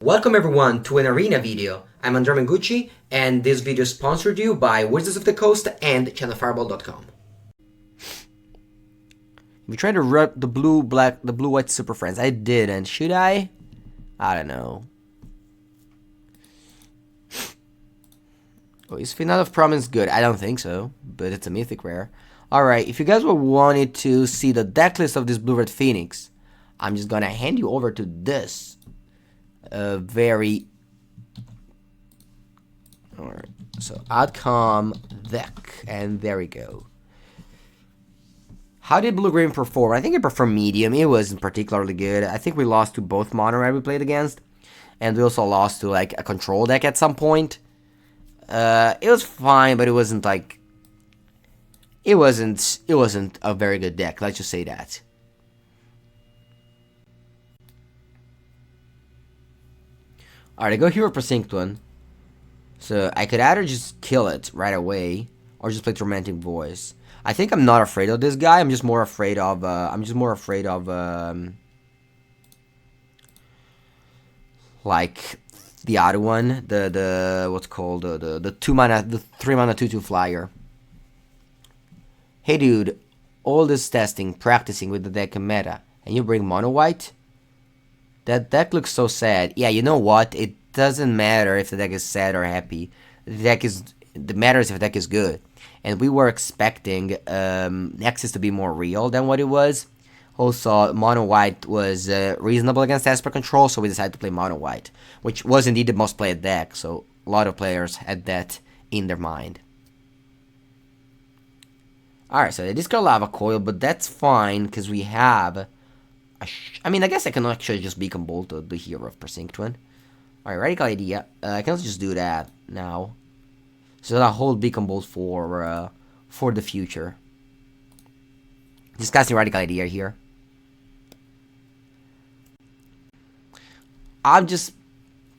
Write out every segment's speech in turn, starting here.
Welcome everyone to an arena video. I'm Andrea Mengucci, and this video is sponsored to you by Wizards of the Coast and channelfireball.com. We tried to rep the blue-white Super Friends. I didn't. Should I? I don't know. Oh, is Finale of Promise good? I don't think so, but it's a mythic rare. Alright, if you guys were wanted to see the deck list of this blue-red Phoenix, I'm just gonna hand you over to this. Alright, so outcome deck, and there we go. How did blue-green perform? I think it performed medium. It wasn't particularly good. I think we lost to both mono red we played against, and we also lost to like a control deck at some point. It was fine, but it wasn't like it wasn't a very good deck. Let's just say that. Alright, I go Hero Precinct one. So I could either just kill it right away, or just play Tormenting Voice. I think I'm not afraid of this guy. I'm just more afraid of like the other one, the what's called the 2-mana, the 3-mana 2/2 flyer. Hey dude, all this testing, practicing with the deck and meta, and you bring mono white? That deck looks so sad. Yeah, you know what? It doesn't matter if the deck is sad or happy. The matters if the deck is good. And we were expecting Nexus to be more real than what it was. Also, mono white was reasonable against Esper control, so we decided to play mono white, which was indeed the most played deck. So a lot of players had that in their mind. Alright, so they discard Lava Coil, but that's fine because we have. I mean, I guess I can actually just Beacon Bolt the Hero of Precinct one. Alright, Radical Idea. I can also just do that now. So I'll hold Beacon Bolt for the future. Discussing Radical Idea here. I'm just.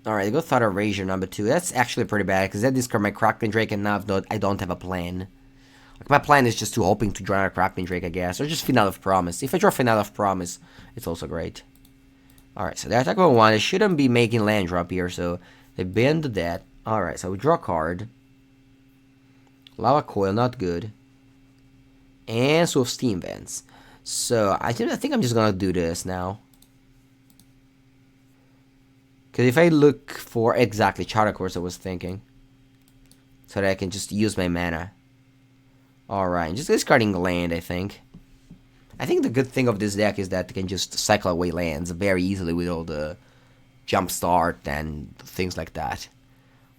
Alright, I go Thought Erasure number 2. That's actually pretty bad because that discard my Kraken Drake, and now I don't have a plan. Like, my plan is just to hoping to draw a Kraken Drake, I guess, or just Finale of Promise. If I draw Finale of Promise, it's also great. Alright, so they attack with 1. They shouldn't be making land drop here, so they bend that. Alright, so we draw a card. Lava Coil, not good. And Swift Steam Vents. So I think I'm just gonna do this now. Because if I look for exactly Charter Course, I was thinking, so that I can just use my mana. Alright, just discarding land, I think. I think the good thing of this deck is that it can just cycle away lands very easily with all the jump start and things like that.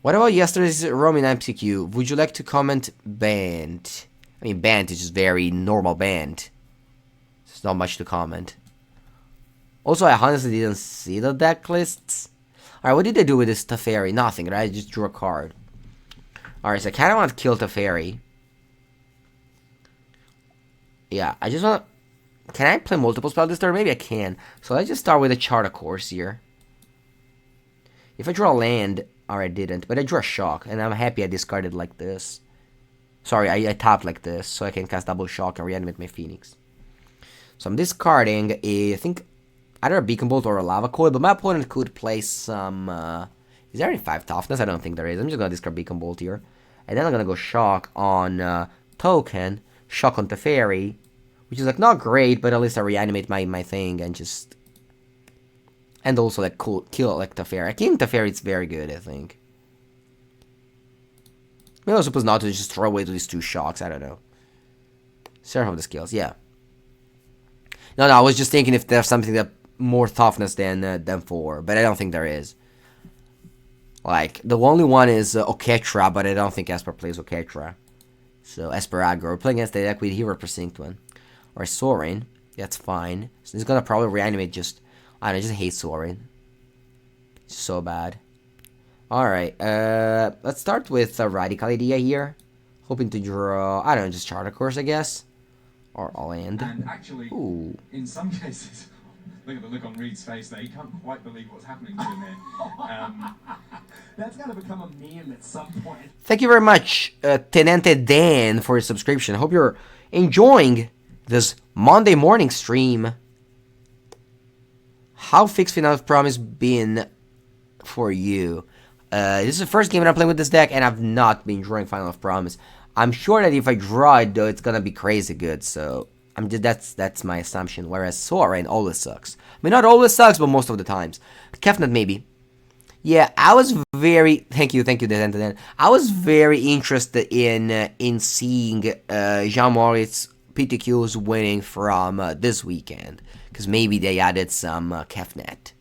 What about yesterday's Roman MCQ? Would you like to comment banned? I mean, banned is just very normal banned. There's not much to comment. Also, I honestly didn't see the deck lists. Alright, what did they do with this Teferi? Nothing, right? I just drew a card. Alright, so I kind of want to kill Teferi. Yeah, I just want to. Can I play multiple spells this turn? Maybe I can. So let's just start with a Chart of Course here. If I draw a land, or I didn't, but I drew a Shock, and I'm happy I discarded like this. Sorry, I tapped like this, so I can cast Double Shock and reanimate my Phoenix. So I'm discarding I think, either a Beacon Bolt or a Lava Coil, but my opponent could play some. Is there any 5 toughness? I don't think there is. I'm just gonna discard Beacon Bolt here, and then I'm gonna go Shock on Token, Shock on Teferi. Which is like not great, but at least I reanimate my thing and just. And also like kill like Teferi. I think Teferi is very good, I think. Maybe I was supposed not to just throw away these 2 shocks, I don't know. Seraph of the Scales, yeah. No, I was just thinking if there's something that more toughness than 4, but I don't think there is. Like, the only one is Oketra, but I don't think Esper plays Oketra. So Esper aggro. We're playing against the deck with Hero Precinct one. Or Sorin, that's fine. So he's gonna probably reanimate just. I don't know, I just hate Sorin. It's so bad. Alright, let's start with a Radical Idea here. Hoping to draw, I don't know, just Charter Course, I guess. Or a land. And actually, ooh, in some cases, look at the look on Reed's face there, he can't quite believe what's happening to him here. That's gonna become a meme at some point. Thank you very much, Tenente Dan, for your subscription. I hope you're enjoying this Monday morning stream. How fixed Finale of Promise been for you. This is the first game that I'm playing with this deck, and I've not been drawing Final of Promise. I'm sure that if I draw it, though, it's gonna be crazy good. So that's my assumption. Whereas Sovereign always sucks. I mean, not always sucks, but most of the times. Kefnet maybe. Yeah, I was very thank you, Dan. I was very interested in seeing Jean Moritz PTQs winning from this weekend because maybe they added some Kefnet.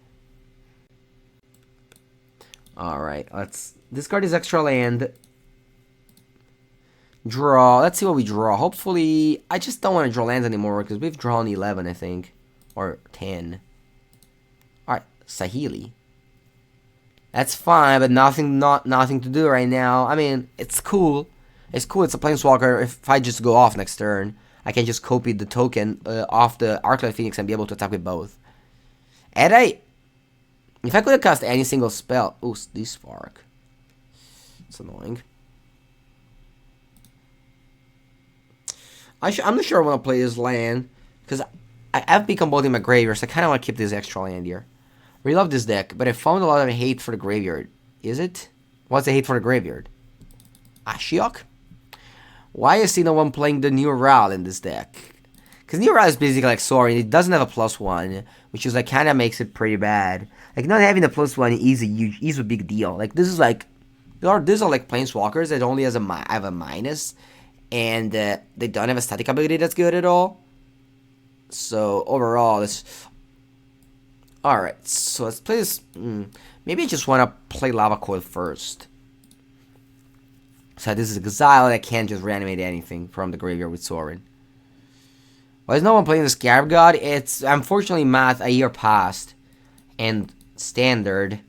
All right, let's discard this extra land. Draw. Let's see what we draw. Hopefully, I just don't want to draw lands anymore because we've drawn 11, I think, or 10. All right, Saheeli. That's fine, but nothing to do right now. I mean, it's cool. It's cool. It's a Planeswalker. If I just go off next turn, I can just copy the token off the Arclight Phoenix and be able to attack with both. And if I could have cast any single spell, ooh, this Spark. It's annoying. I'm not sure I want to play this land because I've become both in my graveyard, so I kind of want to keep this extra land here. We love this deck, but I found a lot of hate for the graveyard. Is it? What's the hate for the graveyard? Ashiok? Why is no one playing the new Ral in this deck? Because new Ral is basically like Sorin. It doesn't have a +1, which is like kind of makes it pretty bad. Like not having the +1 is a big deal. Like this is like these are like Planeswalkers that only have a minus, and they don't have a static ability that's good at all. So overall, it's alright. So let's play this. Maybe I just want to play Lava Coil first. So this is Exile, and I can't just reanimate anything from the graveyard with Sorin. Why is no one playing the Scarab God? It's unfortunately Math a year past, and Standard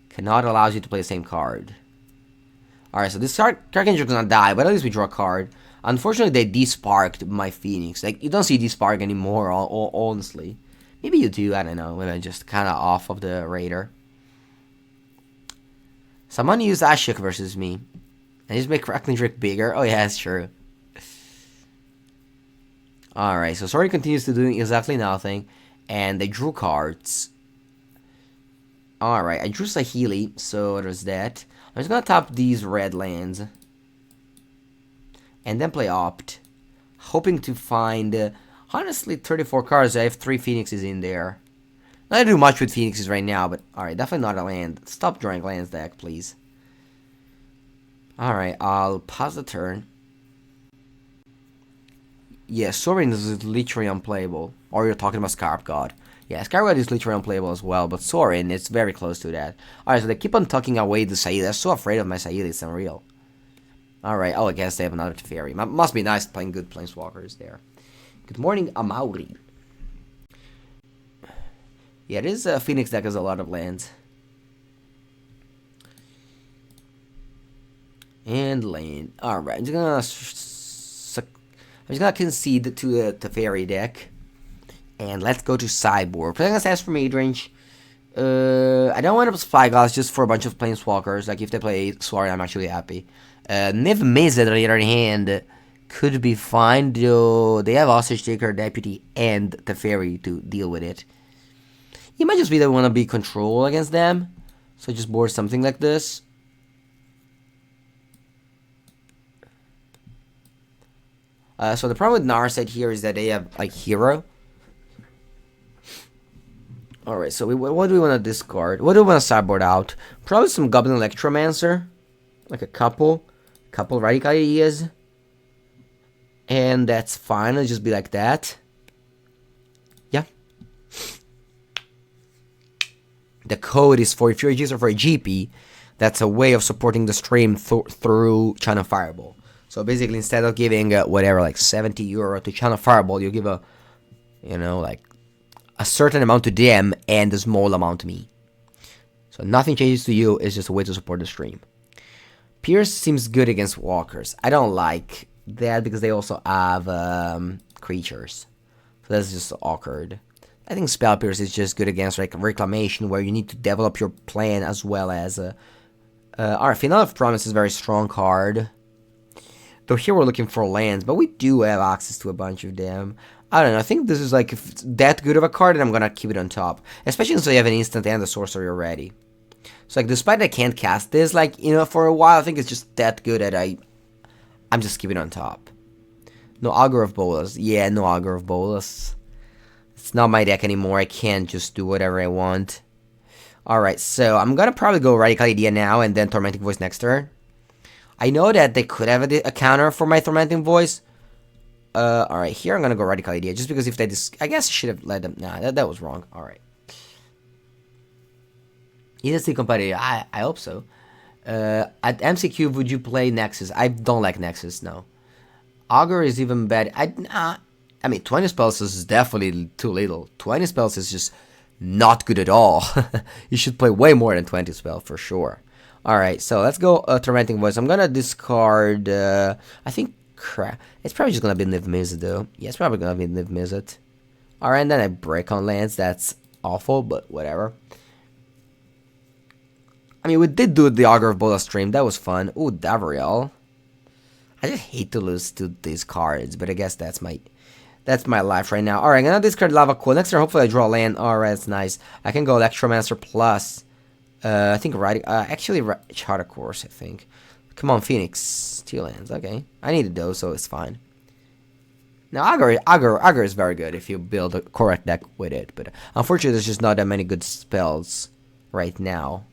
cannot allow you to play the same card. Alright, so this card is gonna die, but at least we draw a card. Unfortunately, they desparked my Phoenix. Like, you don't see despark anymore, honestly. Maybe you do, I don't know. Maybe I'm just kind of off of the radar. Someone used Ashok versus me. And just make Crackling Drake bigger? Oh, yeah, that's true. Alright, so Sorry continues to do exactly nothing. And they drew cards. Alright, I drew Saheeli, so there's that. I'm just gonna tap these red lands. And then play Opt. Hoping to find, honestly, 34 cards. I have 3 Phoenixes in there. Not gonna do much with Phoenixes right now, but alright, definitely not a land. Stop drawing lands deck, please. Alright, I'll pause the turn. Yeah, Sorin is literally unplayable. Or you're talking about Scarab God. Yeah, Scarab God is literally unplayable as well, but Sorin, it's very close to that. Alright, so they keep on tucking away the Saheeli. I'm so afraid of my Saheeli, it's unreal. Alright, oh, I guess they have another Teferi. Must be nice playing good Planeswalkers there. Good morning, Amauri. Yeah, this Phoenix deck has a lot of lands. And lane. Alright, I'm just gonna concede to the Teferi deck. And let's go to sideboard. Playing against Ask for Midrange. I don't want to Spy Glass just for a bunch of Planeswalkers. Like, if they play Sword, I'm actually happy. Niv Mizzet, on the other hand, could be fine, though they have Hostage Taker, Deputy, and Teferi to deal with it. You might just be that want to be control against them. So just board something like this. So the problem with Narset here is that they have, like, Hero. Alright, so what do we want to discard? What do we want to sideboard out? Probably some Goblin Electromancer. Like a couple Radical Ideas. And that's fine, it'll just be like that. Yeah. The code is for, if you're a user for a GP, that's a way of supporting the stream through Channel Fireball. So basically, instead of giving whatever, like 70 euro to Channel Fireball, you give a, you know, like a certain amount to them and a small amount to me. So nothing changes to you, it's just a way to support the stream. Pierce seems good against walkers. I don't like that because they also have creatures. So that's just awkward. I think Spell Pierce is just good against like Reclamation, where you need to develop your plan as well as... Alright, Final of Promise is a very strong card. Though here we're looking for lands, but we do have access to a bunch of them. I don't know, I think this is like that good of a card, and I'm gonna keep it on top. Especially since we have an instant and a sorcery already. So like, despite I can't cast this, like, you know, for a while, I think it's just that good that I'm just keeping it on top. No Augur of Bolas. Yeah, no Augur of Bolas. It's not my deck anymore. I can't just do whatever I want. Alright, so I'm gonna probably go Radical Idea now and then Tormenting Voice next turn. I know that they could have a counter for my Tormenting Voice. Alright, here I'm gonna go Radical Idea, just because if they I guess I should have let them. Nah, that was wrong. Alright. Is it still competitive? I hope so. At MCQ, would you play Nexus? I don't like Nexus, no. Augur is even better. I mean, 20 spells is definitely too little. 20 spells is just not good at all. You should play way more than 20 spells for sure. Alright, so let's go Tormenting Voice. I'm gonna discard, I think, crap. It's probably just gonna be Niv Mizzet though. Yeah, it's probably gonna be Niv Mizzet. Alright, and then I break on lands. That's awful, but whatever. I mean, we did do the Augur of Bolas stream. That was fun. Ooh, Davriel. I just hate to lose to these cards, but I guess that's my life right now. Alright, I'm gonna discard Lava Cool. Next turn, hopefully I draw a land. Alright, that's nice. I can go Electromancer plus, I think, actually, Charter Course, I think. Come on, Phoenix. 2 lands, okay. I needed those, so it's fine. Now, Augur is very good if you build a correct deck with it, but unfortunately, there's just not that many good spells right now.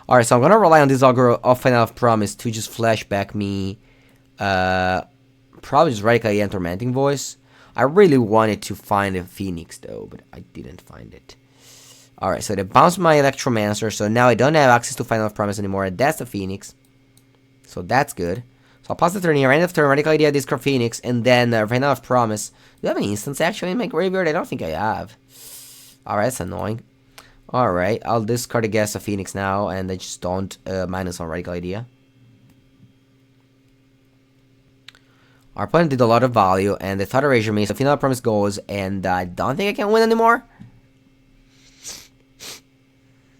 Alright, so I'm gonna rely on this Augur of Final of Promise to just flashback me, probably just Radical and Tormenting Voice. I really wanted to find a Phoenix though, but I didn't find it. Alright, so they bounced my Electromancer, so now I don't have access to Final of Promise anymore, and that's the Phoenix. So that's good. So I'll pass the turn here, end of turn, Radical Idea, discard Phoenix, and then Final of Promise. Do I have any instants actually in my graveyard? I don't think I have. Alright, that's annoying. Alright, I'll discard a guess a Phoenix now, and I just don't minus on Radical Idea. Our opponent did a lot of value, and they thought erasure me, so Final Promise goes, and I don't think I can win anymore.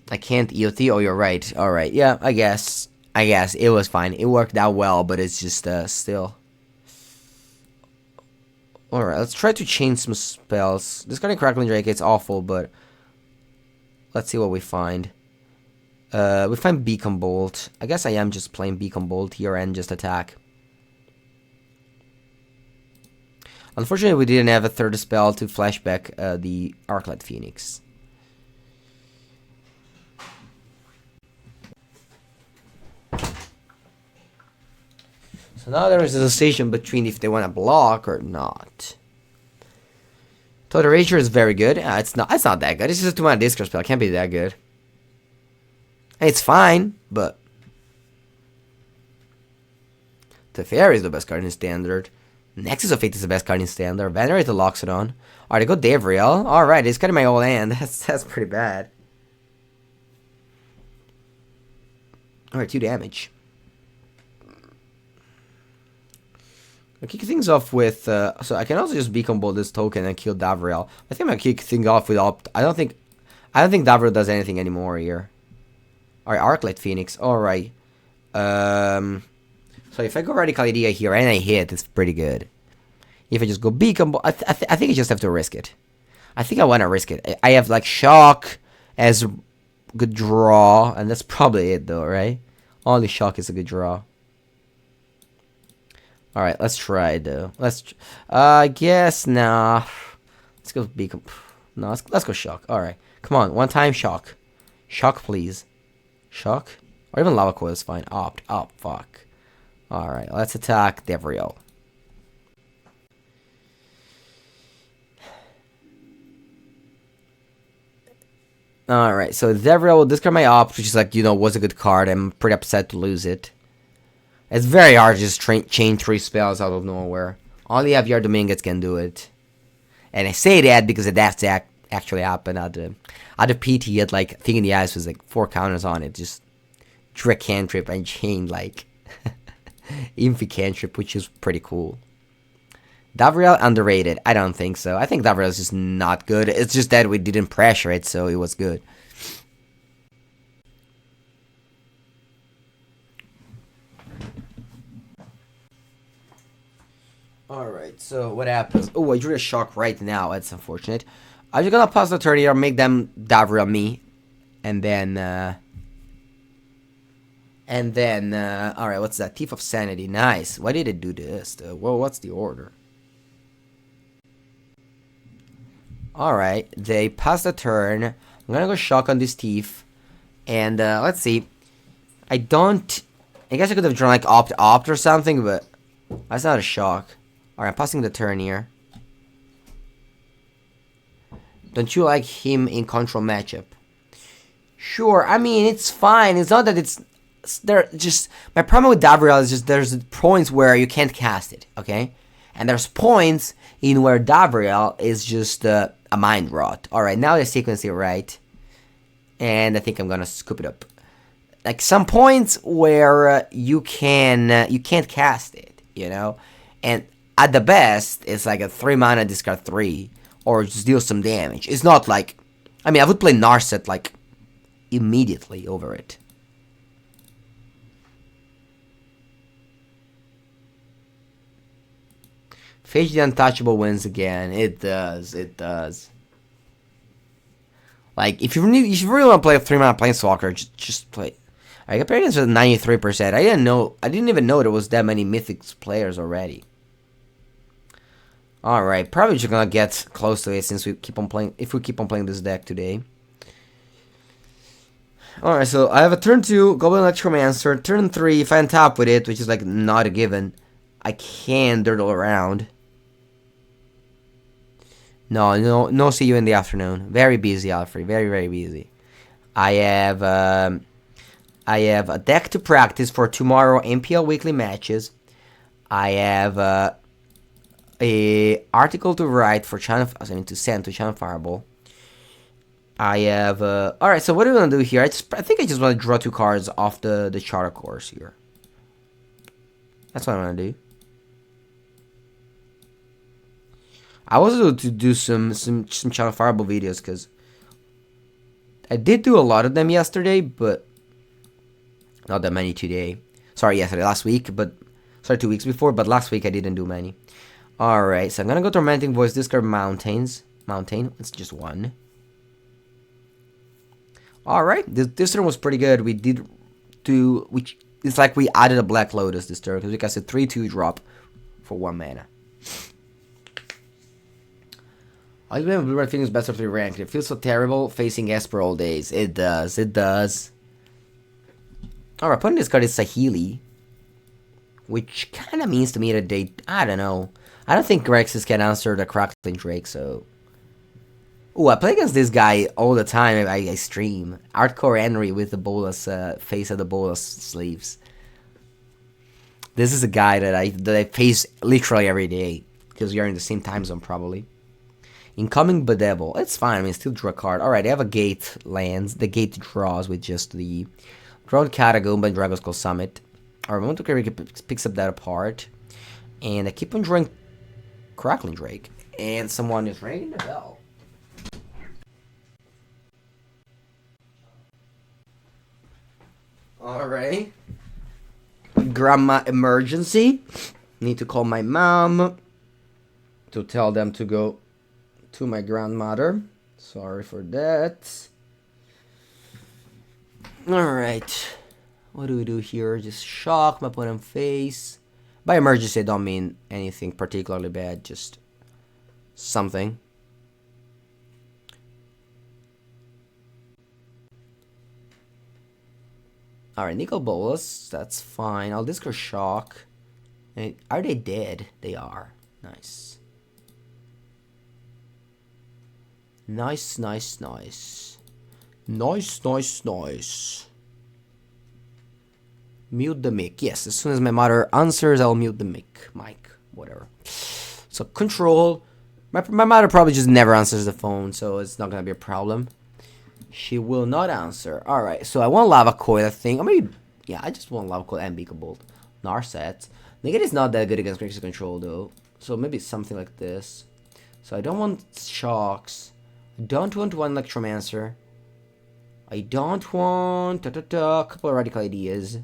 I can't EOT, oh, you're right. Alright, yeah, I guess it was fine. It worked out well, but it's just, still. Alright, let's try to change some spells. Discarding Crackling Drake, it's awful, but let's see what we find. We find Beacon Bolt. I guess I am just playing Beacon Bolt here and just attack. Unfortunately, we didn't have a third spell to flashback the Arclight Phoenix. So now there is a decision between if they want to block or not. Total Rager is very good. It's not that good. It's just a 2-mana discard spell. It can't be that good. It's fine, but Teferi is the best card in Standard. Nexus of Fate is the best card in Standard. Venerate the Loxodon. Alright, I go Davriel. Alright, it's cutting my whole hand. That's pretty bad. Alright, 2 damage. I'll kick things off with, so I can also just Beacon Bolt this token and kill Davriel. I think I'm gonna kick things off with I don't think Davriel does anything anymore here. Alright, Arclight Phoenix. Alright. So if I go Radical Idea here and I hit, it's pretty good. If I just go Beacon Bolt, I think I just have to risk it. I think I want to risk it. I have like Shock as a good draw, and that's probably it though, right? Only Shock is a good draw. Alright, let's try it though. I guess, nah. Let's go Beacon. No, let's go Shock. Alright. Come on, one time Shock. Shock, please. Shock? Or even Lava Coil is fine. Opt, fuck. Alright, let's attack Davriel. Alright, so Davriel will discard my Opt, which is like, you know, was a good card. I'm pretty upset to lose it. It's very hard to just chain 3 spells out of nowhere. Only Javier Dominguez can do it. And I say that because that's actually happened at the PT. He had like Thing in the Eyes was like 4 counters on it. Just Trick Cantrip and chain like Infi Cantrip, which is pretty cool. Davriel underrated? I don't think so. I think Davriel is just not good. It's just that we didn't pressure it, so it was good. Alright, so what happens? Oh, I drew a Shock right now. That's unfortunate. I'm just gonna pause the turn here, make them Davriel me. And then, And then, alright, what's that? Thief of Sanity. Nice. Why did it do this? Well, what's the order? Alright, they pass the turn. I'm gonna go shock on this thief. And, let's see. I guess I could have drawn, like, opt or something, but that's not a shock. Alright, I'm passing the turn here. Don't you like him in control matchup? Sure, I mean, it's fine. It's not that it's... Just... My problem with Davriel is just there's points where you can't cast it, okay? And there's points in where Davriel is just a mind rot. Alright, now the sequence is right. And I think I'm gonna scoop it up. Like, some points where you can't cast it, you know? And at the best, it's like a 3 mana discard 3. Or just deal some damage. It's not like... I mean, I would play Narset, like, immediately over it. Fage the Untouchable wins again. It does. It does. Like, if you really want to play a 3-mana Planeswalker, just play... I compared against with 93%. I didn't even know there was that many Mythics players already. Alright, probably just gonna get close to it since we keep on playing... If we keep on playing this deck today. Alright, so I have a turn 2, Goblin Electromancer. Turn 3, if I untap with it, which is like not a given, I can dirtle around. No, see you in the afternoon. Very busy, Alfred. Very, very busy. I have a deck to practice for tomorrow MPL weekly matches. I have a article to write for to send to Channel Fireball. I have alright, so what are we gonna do here? I think I just want to draw 2 cards off the Charter Course here. That's what I'm gonna do. I was able to do some Channel Fireball videos because I did do a lot of them yesterday, but not that many today. Sorry, last week, but sorry, 2 weeks before, but last week I didn't do many. Alright, so I'm gonna go Tormenting Voice, discard Mountain, it's just 1. Alright, this turn was pretty good. We did do, it's like we added a Black Lotus this turn, because we cast a 3/2 drop for 1 mana. I remember Blue-Red Phoenix best of 3 ranked. It feels so terrible facing Esper all days. It does, it does. Alright, putting this card is Saheeli, which kind of means to me that they, I don't know. I don't think Grexis can answer the Crackling Drake, so... Ooh, I play against this guy all the time. I stream. Hardcore Henry with the Bolas, face of the Bolas sleeves. This is a guy that I face literally every day, because we are in the same time zone, probably. Incoming Bedevil. It's fine, I mean, still draw a card. Alright, I have a Gate lands. The Gate draws with just the... Drone Catacomb and Dragon's Skull Summit. Alright, Moment of Carry picks up that apart. And I keep on drawing Crackling Drake. And someone is ringing the bell. Alright. Grandma emergency. Need to call my mom to tell them to go to my grandmother. Sorry for that. Alright. What do we do here? Just shock my opponent face. By emergency, I don't mean anything particularly bad, just something. Alright, Nicol Bolas, that's fine. I'll discard shock. And are they dead? They are. Nice. Nice, nice, nice. Nice, nice, nice. Mute the mic. Yes, as soon as my mother answers, I'll mute the mic. Whatever. So, control. My mother probably just never answers the phone, so it's not gonna be a problem. She will not answer. Alright, so I want Lava Coil, I think. Or maybe, yeah, I just want Lava Coil and Beacon Bolt. Narset. Negate is not that good against Grixis Control, though. So maybe something like this. So I don't want shocks. I don't want one Electromancer. I don't want... a couple of Radical Ideas.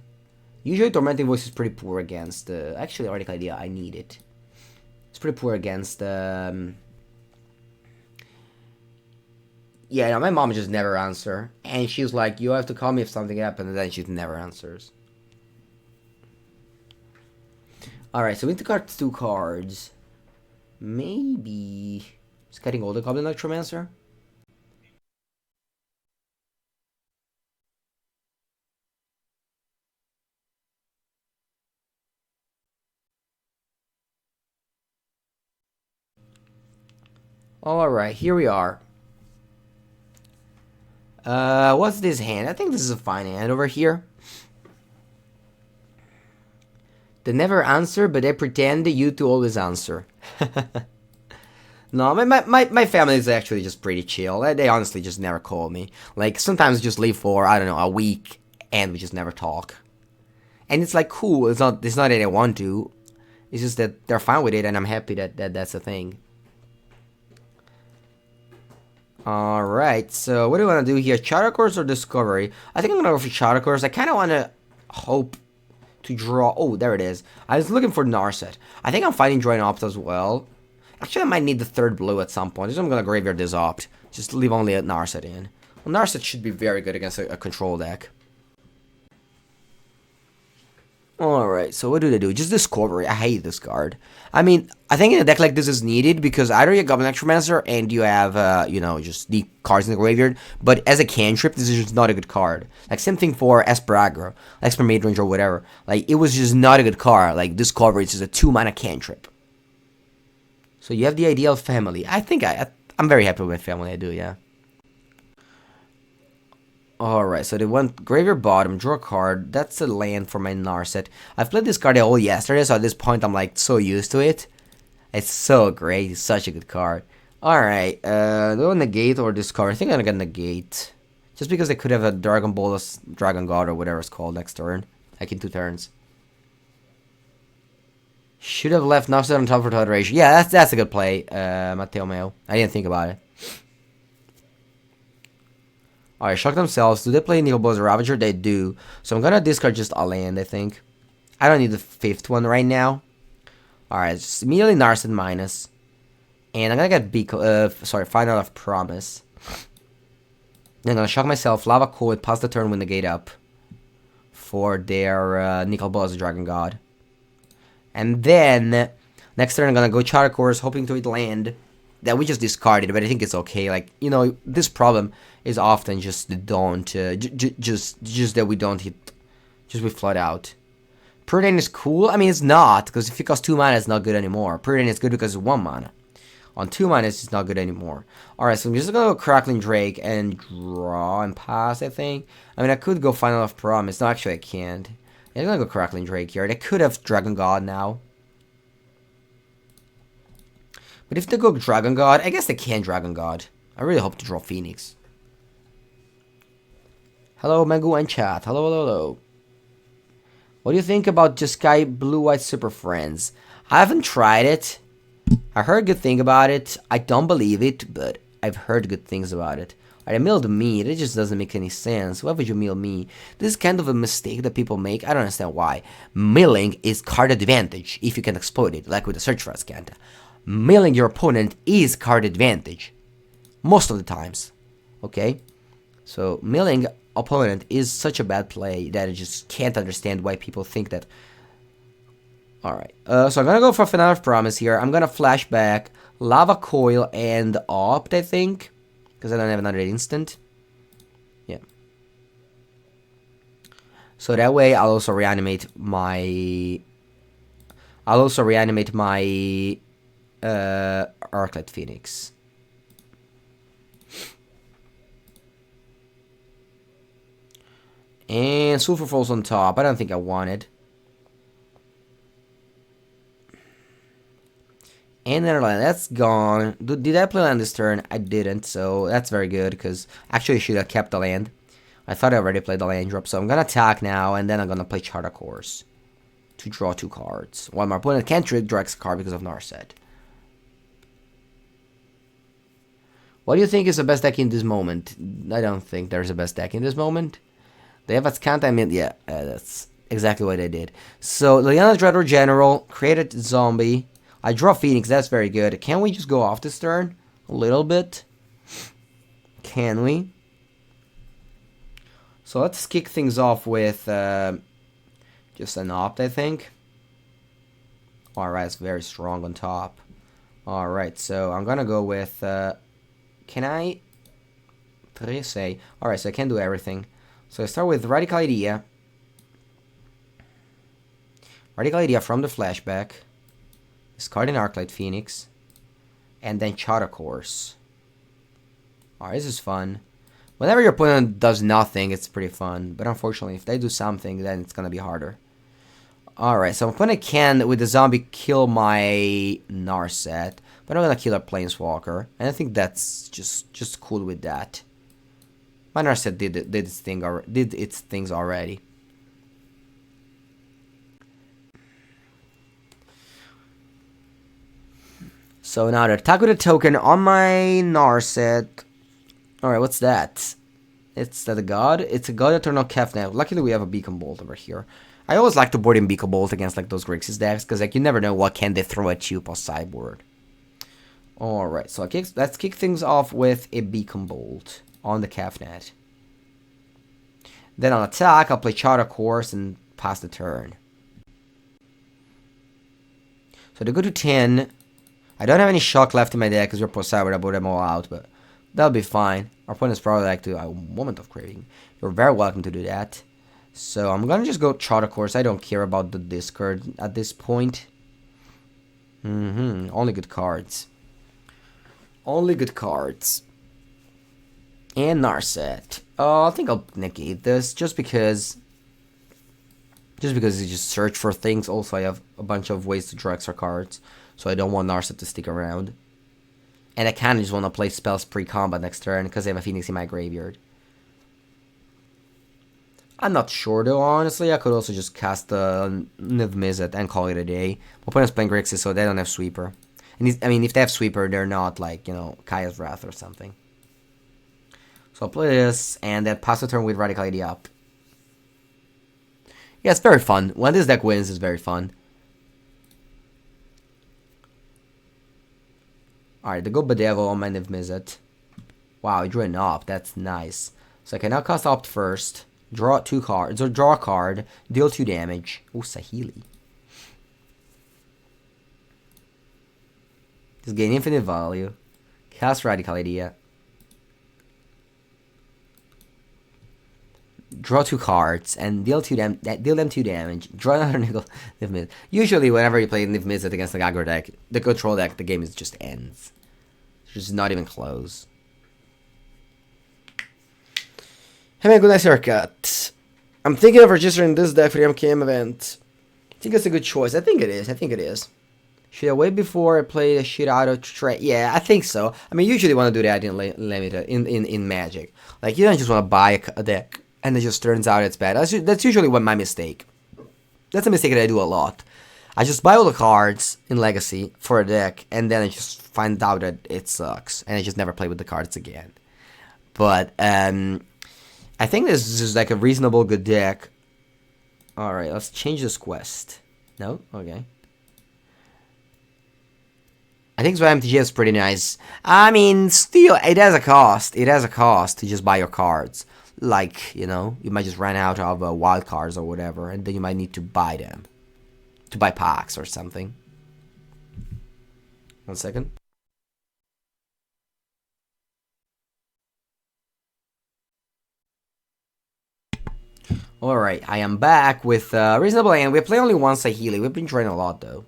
Usually Tormenting Voice is pretty poor against... actually, Radical Idea, I need it. It's pretty poor against... yeah, no, my mom just never answers. And she's like, you have to call me if something happens, and then she never answers. Alright, so we need to cut 2 cards. Maybe... Just cutting all the Goblin Electromancer? Alright, here we are. What's this hand? I think this is a fine hand over here. They never answer, but they pretend you to always answer. No, my family is actually just pretty chill. They honestly just never call me. Like, sometimes just leave for, I don't know, a week, and we just never talk. And it's like, cool, it's not that I want to. It's just that they're fine with it, and I'm happy that that's a thing. Alright, so what do we want to do here? Charter Course or Discovery? I think I'm going to go for Charter Course. I kind of want to hope to draw... Oh, there it is. I was looking for Narset. I think I'm fighting drawing Opt as well. Actually, I might need the 3rd blue at some point. I'm going to graveyard this Opt. Just leave only a Narset in. Well, Narset should be very good against a control deck. Alright, so what do they do? Just Discovery. I hate this card. I mean, I think in a deck like this is needed because either you have Goblin Necromancer and you have, you know, just the cards in the graveyard. But as a cantrip, this is just not a good card. Like, same thing for Esper Aggro, Esper Midrange or whatever. Like, it was just not a good card. Like, Discovery is just a 2-mana cantrip. So you have the ideal family. I think I'm very happy with my family, I do, yeah. Alright, so they want Graveyard Bottom, draw a card. That's a land for my Narset. I've played this card all yesterday, so at this point I'm like so used to it. It's so great, it's such a good card. Alright, do I want Negate or discard? I think I'm gonna get Negate. Just because they could have a Dragon Ball, Dragon God or whatever it's called next turn. Like in 2 turns. Should have left Narset on top for Toleration. Yeah, that's a good play, Matteo Meo. I didn't think about it. Alright, Shock themselves. Do they play Nicol Bolas Ravager? They do. So I'm gonna discard just a land, I think. I don't need the 5th one right now. Alright, just immediately Narset minus. And I'm gonna get Final of Promise. Then I'm gonna shock myself, Lava Coil, pass the turn with the gate up. For their Nicol Bolas Dragon God. And then, next turn I'm gonna go Charter Course, hoping to hit land. That we just discarded, but I think it's okay. Like, you know, this problem is often just the don't, just that we don't hit, just we flood out. Preordain is cool. I mean, it's not, because if it costs 2 mana, it's not good anymore. Preordain is good because it's 1 mana. On 2 mana, it's not good anymore. Alright, so I'm just gonna go Crackling Drake and draw and pass, I think. I mean, I could go Final of Promise. No, actually, I can't. I'm gonna go Crackling Drake here. I could have Dragon God now. But if they go Dragon God, I guess they can Dragon God. I really hope to draw Phoenix. Hello, Mengu and chat. Hello, hello, hello. What do you think about Jeskai Blue-White Super Friends? I haven't tried it. I heard good thing about it. I don't believe it, but I've heard good things about it. I milled meat. It just doesn't make any sense. Why would you mill me? This is kind of a mistake that people make. I don't understand why. Milling is card advantage if you can exploit it, like with the Search for Ascanta. Milling your opponent is card advantage. Most of the times. Okay? So, milling opponent is such a bad play that I just can't understand why people think that. Alright. So I'm gonna go for Final of Promise here. I'm gonna flashback Lava Coil and Opt, I think. Because I don't have another instant. Yeah. So that way I'll also reanimate my... Arclight Phoenix. And Sulfur falls on top. I don't think I want it. And Netherland, that's gone. Did I play land this turn? I didn't, so that's very good, because actually I should have kept the land. I thought I already played the land drop, so I'm gonna attack now, and then I'm gonna play Charter Course to draw 2 cards. While my opponent can't draw a card because of Narset. What do you think is the best deck in this moment? I don't think there's a best deck in this moment. They have Ascanta, I mean, yeah, that's exactly what I did. So, Liliana's Dreador General, created Zombie. I draw Phoenix, that's very good. Can we just go off this turn? A little bit. Can we? So let's kick things off with just an Opt, I think. Alright, it's very strong on top. Alright, so I'm gonna go with, can I? Say. Alright, so I can do everything. So I start with Radical Idea. Radical Idea from the flashback. Discard an Arclight Phoenix. And then Chara Course. Alright, this is fun. Whenever your opponent does nothing, it's pretty fun. But unfortunately, if they do something, then it's gonna be harder. Alright, so my opponent can, with the zombie, kill my Narset. But I'm gonna kill a Planeswalker. And I think that's just cool with that. My Narset did its things already. So now to attack with a token on my Narset. Alright, what's that? It's that a god? It's a god Eternal Kefnet. Luckily we have a Beacon Bolt over here. I always like to board in Beacon Bolt against like those Grixis decks, because like you never know what can they throw at you post sideboard. Alright, so let's kick things off with a Beacon Bolt on the Kefnet. Then on attack, I'll play Chara Course and pass the turn. So to go to 10, I don't have any shock left in my deck because we're post sideboard. I bought them all out, but that'll be fine. Our opponent's probably like to a Moment of Craving. You're very welcome to do that. So I'm gonna just go Chara Course. I don't care about the discard at this point. Only good cards. Only good cards. And Narset. I think I'll negate this just because you just search for things. Also, I have a bunch of ways to draw extra cards, so I don't want Narset to stick around. And I kind of just want to play spells pre-combat next turn because I have a Phoenix in my graveyard. I'm not sure though, honestly. I could also just cast the Niv Mizzet and call it a day. My opponent's playing Grixis, so they don't have Sweeper. And I mean, if they have Sweeper, they're not like, you know, Kaya's Wrath or something. So I'll play this, and then pass the turn with Radical Idea up. Yeah, it's very fun. When this deck wins, it's very fun. Alright, the go Bedevil on my Niv Mizzet. Wow, I drew an Opt. That's nice. So I can now cast Opt first. Draw 2 cards, or draw a card. Deal 2 damage. Ooh, Saheeli. Just gain infinite value. Cast Radical Idea. Draw 2 cards and deal them 2 damage. Draw another Niv Mizzet. Usually, whenever you play Niv Mizzet against the aggro deck, the control deck, the game just ends. It's just not even close. Hey man, good nice haircut. I'm thinking of registering this deck for the MKM event. I think it's a good choice. I think it is. Should I wait before I play the shit out of trade? Yeah, I think so. I mean, usually want to do that in limited in Magic. Like you don't just want to buy a deck and it just turns out it's bad. That's usually my mistake. That's a mistake that I do a lot. I just buy all the cards in Legacy for a deck, and then I just find out that it sucks, and I just never play with the cards again. But I think this is like a reasonable good deck. Alright, let's change this quest. No? Okay. I think Swam MTG is pretty nice. I mean, still, it has a cost. It has a cost to just buy your cards. Like, you know, you might just run out of wild cards or whatever, and then you might need to buy them. To buy packs or something. 1 second. Alright, I am back with reasonable hand. We play only one Saheeli. We've been trying a lot though.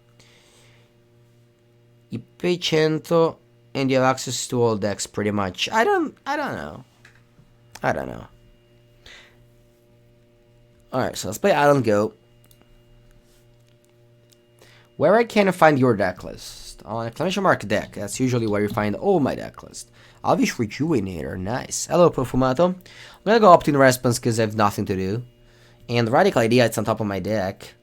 You pay 100 and you have access to all decks pretty much. I don't know. Alright, so let's play Island Go. Where I can find your deck list? On exclamation mark deck. That's usually where you find all my deck list. Elvish Rejuvenator, nice. Hello, Profumato. I'm gonna go Opt in Response because I have nothing to do. And Radical Idea, it's on top of my deck.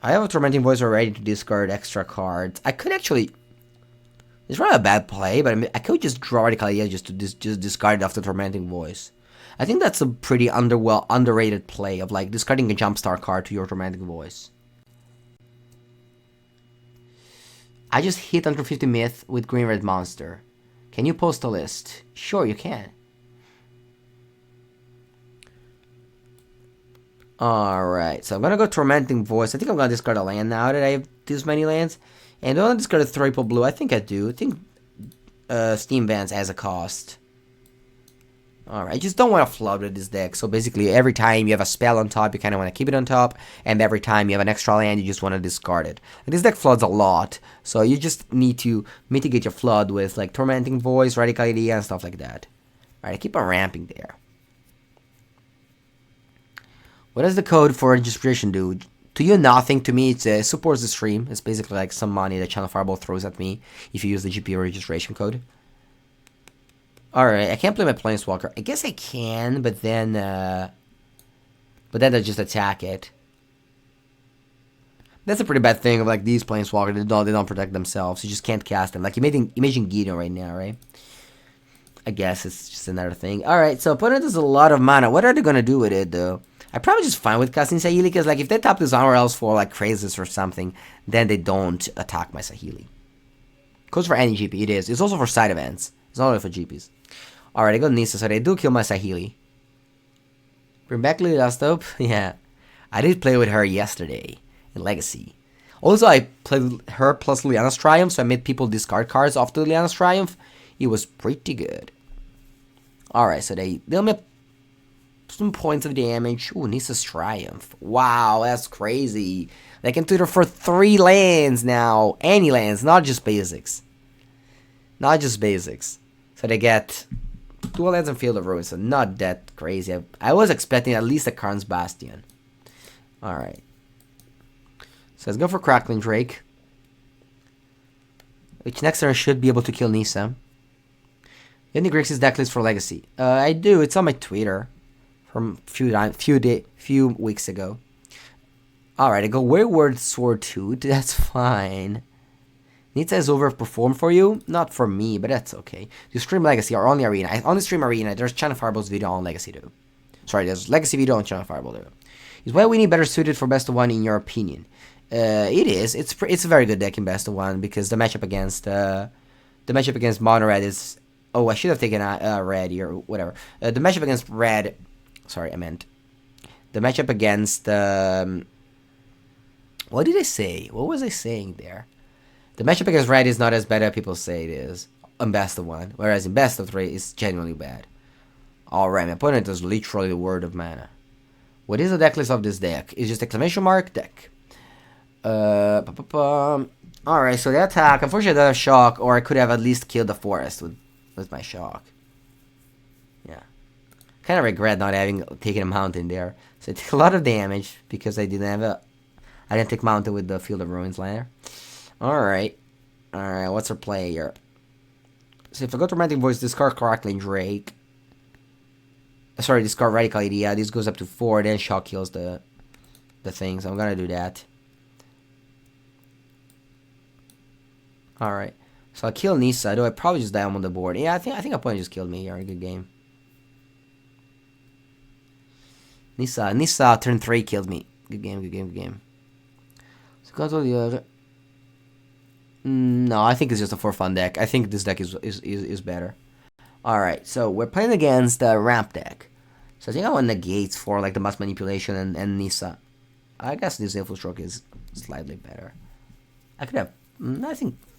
I have a Tormenting Voice already to discard extra cards. I could actually... It's not a bad play, but I could just draw Radical Idea just to discard it after Tormenting Voice. I think that's a pretty underrated play of like discarding a Jumpstart card to your Tormenting Voice. I just hit under 50 Myth with Green Red Monster. Can you post a list? Sure, you can. Alright, so I'm gonna go Tormenting Voice. I think I'm gonna discard a land now that I have this many lands. And do I want to discard a triple blue? I think I do. I think Steam Vans has a cost. Alright, I just don't want to flood with this deck. So basically, every time you have a spell on top, you kind of want to keep it on top. And every time you have an extra land, you just want to discard it. And this deck floods a lot. So you just need to mitigate your flood with like Tormenting Voice, Radical Idea, and stuff like that. Alright, I keep on ramping there. What does the code for registration do? To you, nothing. To me, it supports the stream. It's basically like some money that Channel Fireball throws at me if you use the GPU registration code. Alright, I can't play my Planeswalker. I guess I can, but then I just attack it. That's a pretty bad thing of like these Planeswalkers. They don't protect themselves. You just can't cast them. Like imagine Gideon right now, right? I guess it's just another thing. Alright, so opponent has a lot of mana. What are they gonna do with it though? I'm probably just fine with casting Saheeli, because like if they tap this somewhere else for like Crazes or something, then they don't attack my Saheeli. Goes for any GP, it is. It's also for side events. It's not only for GPs. Alright, I got Nissa, so they do kill my Saheeli. Bring back Lily Last Hope? Yeah. I did play with her yesterday in Legacy. Also, I played with her plus Liliana's Triumph, so I made people discard cards off the Liliana's Triumph. It was pretty good. Alright, so they'll make some points of damage. Ooh, Nissa's Triumph. Wow, that's crazy. They can tutor for 3 lands now. Any lands, not just basics. Not just basics. So they get 2 lands and Field of Ruin, so not that crazy. I was expecting at least a Karn's Bastion. Alright. So let's go for Crackling Drake. Which next turn should be able to kill Nissa. Any Grixis deck list for Legacy? I do. It's on my Twitter from few weeks ago. Alright, I go Wayward Swordtooth. That's fine. Nissa is overperformed for you? Not for me, but that's okay. You stream Legacy or only Arena? I only stream Arena. There's Channel Fireball's video on Legacy too. Sorry, there's Legacy video on Channel Fireball too. Is Wild Weenie better suited for Best of 1 in your opinion? It is. It's a very good deck in Best of 1 because the matchup against Mono Red is... Oh, I should have taken Red or whatever. The matchup against Red... Sorry, I meant... The matchup against... what did I say? What was I saying there? The matchup against Red is not as bad as people say it is in Best of 1. Whereas in Best of 3, it's genuinely bad. Alright, my opponent is literally the word of mana. What is the deck list of this deck? It's just exclamation mark deck. Alright, so the attack. Unfortunately, I had a shock, or I could have at least killed the forest with my shock. Yeah. Kind of regret not having taken a mountain there. So I took a lot of damage because I didn't take mountain with the Field of Ruins lander. Alright. Alright, what's our play here? So if I go to Romantic Voice, discard Crackling Drake. Sorry, discard Radical Idea. This goes up to 4, then shock kills the thing. So I'm gonna do that. Alright. So I'll kill Nissa, though I probably just die on the board. Yeah, I think opponent just killed me here. Good game. Nissa turn 3 killed me. Good game, good game, good game. So go to the other. No, I think it's just a for fun deck. I think this deck is better. Alright, so we're playing against the Ramp deck. So I think I want Negates for like the Mass Manipulation and Nissa. I guess this Info Stroke is slightly better. I could have...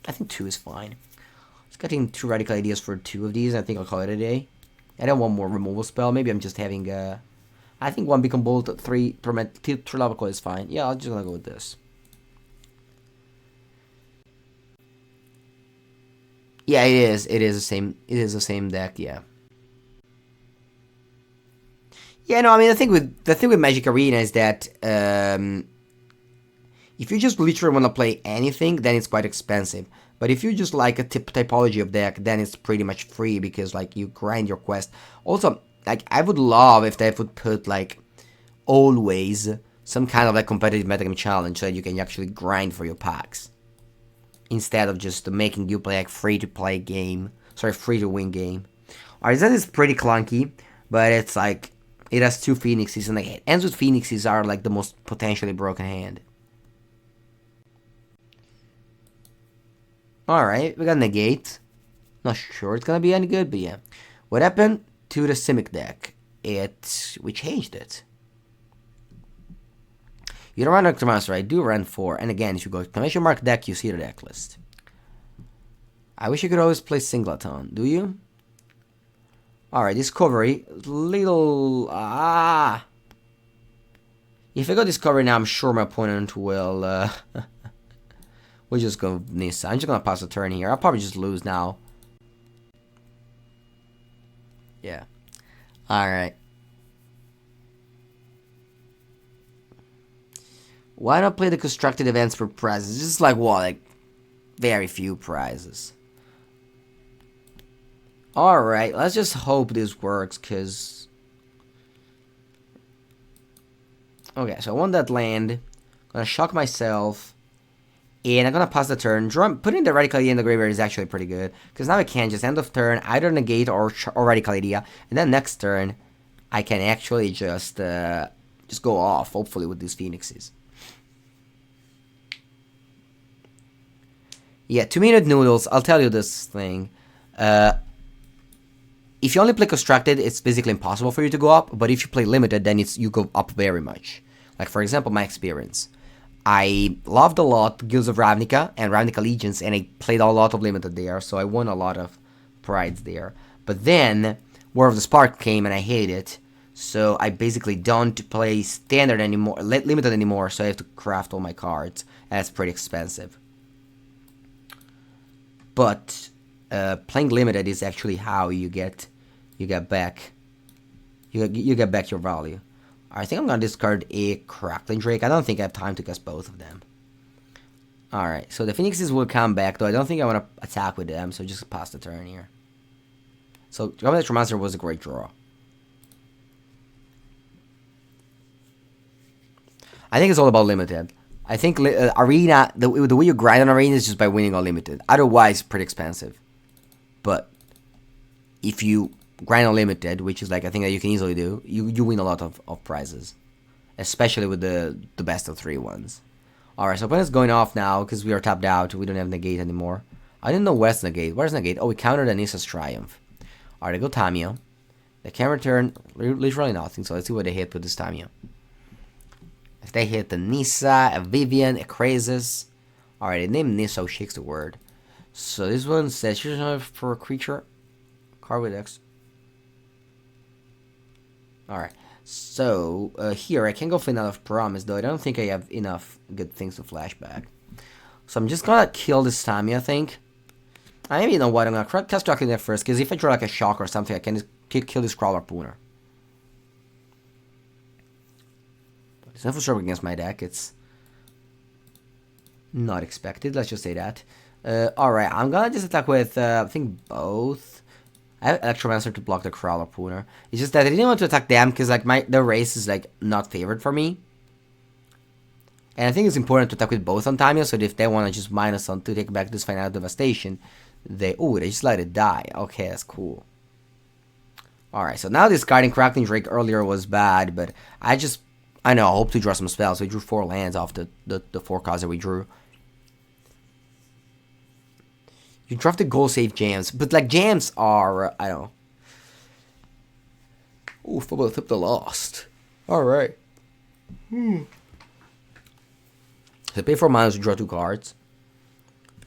I think 2 is fine. Just getting 2 Radical Ideas for 2 of these. I think I'll call it a day. I don't want more removal spell. Maybe I'm just having I think 1 Beacon Bolt, 3 Torment, 2 Lava Coil is fine. Yeah, I'm just gonna go with this. Yeah, it is. It is the same. It is the same deck. Yeah. Yeah, no. I mean, the thing with Magic Arena is that if you just literally want to play anything, then it's quite expensive. But if you just like a typology of deck, then it's pretty much free because like you grind your quest. Also, like I would love if they would put like always some kind of like competitive metagame challenge so that you can actually grind for your packs. Instead of just making you play like free to win game. Alright, that is pretty clunky, but it's like it has 2 Phoenixes and like it ends with Phoenixes are like the most potentially broken hand. Alright, we got Negate. Not sure it's gonna be any good, but yeah. What happened to the Simic deck? We changed it. You don't run Electro Monster, I do run 4. And again, if you go exclamation mark deck, you see the deck list. I wish you could always play Singleton. Do you? Alright, Discovery. Little... If I go Discovery now, I'm sure my opponent will... we'll just go Nissa. I'm just gonna pass the turn here. I'll probably just lose now. Yeah. Alright. Why not play the constructed events for prizes? Just like what? Like, very few prizes. Alright, let's just hope this works, because... Okay, so I want that land. I'm gonna shock myself. And I'm gonna pass the turn. Putting the Radical Idea in the graveyard is actually pretty good, because now I can just end of turn, either negate or Radical Idea. And then next turn, I can actually just go off, hopefully, with these Phoenixes. Yeah, 2-minute noodles, I'll tell you this thing. If you only play constructed, it's basically impossible for you to go up. But if you play limited, then you go up very much. Like, for example, my experience. I loved a lot Guilds of Ravnica and Ravnica Legions, and I played a lot of limited there, so I won a lot of prides there. But then, War of the Spark came and I hated it, so I basically don't play standard anymore, limited anymore, so I have to craft all my cards, and that's pretty expensive. But playing limited is actually how you get back your value. I think I'm gonna discard a Crackling Drake. I don't think I have time to cast both of them. Alright, so the Phoenixes will come back, though I don't think I want to attack with them, so just pass the turn here. So, Combination Monster was a great draw. I think it's all about limited. I think Arena, the way you grind on Arena is just by winning on limited. Otherwise, it's pretty expensive. But if you grind unlimited, which is like a thing that you can easily do, you win a lot of prizes, especially with the best of 3 ones. Alright, so opponent's going off now because we are tapped out. We don't have negate anymore. I didn't know where's negate. Where's negate? Oh, we countered Anissa's Triumph. Alright, I go Tamiyo. They can return literally nothing, so let's see what they hit with this Tamiyo. If they hit a Nissa, a Vivian, a Krasis. Alright, they named Nissa, shakes the word. So this one says for a creature. Card with X. Alright, so here I can go Final of Promise, though I don't think I have enough good things to flashback. So I'm just gonna kill this Tamiyo, I think. I maybe, you know what, I'm gonna cast Rocket there first, because if I draw like a shock or something, I can just kill this Crawler Pooner. It's not for sure against my deck, it's not expected, let's just say that. Alright, I'm gonna just attack with, I think both. I have Electromancer to block the Crawler Pooner. It's just that I didn't want to attack them because like the race is like not favored for me. And I think it's important to attack with both on Tamiyo, so that if they want to just minus on to take back this Final Devastation, they just let it die. Okay, that's cool. Alright, so now discarding Crackling Drake earlier was bad, but I hope to draw some spells. So we drew 4 lands off the 4 cards that we drew. You drafted goal save jams, but like jams are, I don't know. Ooh, football flip the lost. Alright. So I pay 4 mana to draw 2 cards.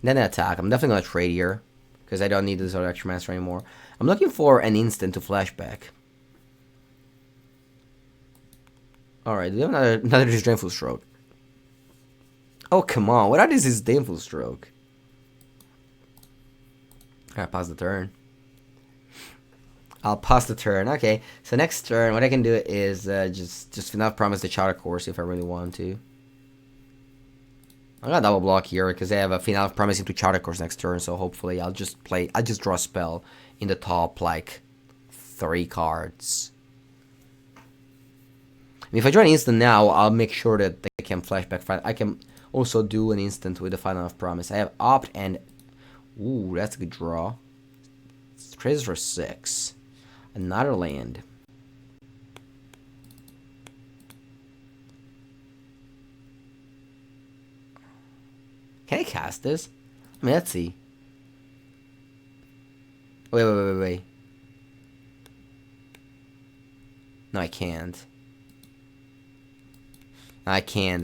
Then I attack. I'm definitely gonna trade here, because I don't need this other extra master anymore. I'm looking for an instant to flashback. Alright, do we have another Disdainful Stroke? Oh, come on. What are these Disdainful Stroke? Alright, pause the turn. I'll pause the turn. Okay, so next turn, what I can do is just enough promise the Charter Course if I really want to. I'm gonna double block here because I have a Final Promise into Charter Course next turn, so hopefully I'll just draw a spell in the top like 3 cards. I mean, if I draw an instant now, I'll make sure that they can flashback. I can also do an instant with the Final Promise. I have Opt and ooh, that's a good draw. Trades for 6. Another land. Can I cast this? I mean, let's see. Wait. No, I can't. I can't.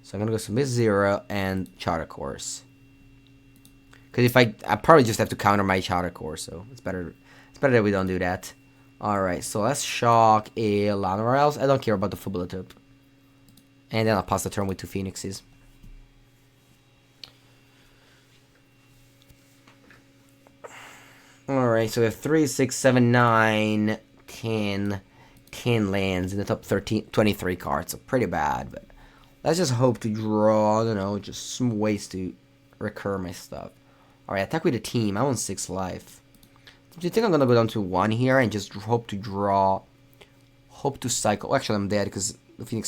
So I'm gonna go submit 0 and charter course. Because if I probably just have to counter my charter course, so it's better that we don't do that. Alright, so let's shock a Lana or else. I don't care about the full bullet up. And then I'll pass the turn with 2 phoenixes. Alright, so we have 3, 6, 7, 9, 10 lands in the top 23 cards, so pretty bad, but let's just hope to draw, I don't know, just some ways to recur my stuff. Alright, attack with a team. I want 6 life. Do you think I'm gonna go down to 1 here and just hope to draw, hope to cycle? Actually, I'm dead because the Phoenix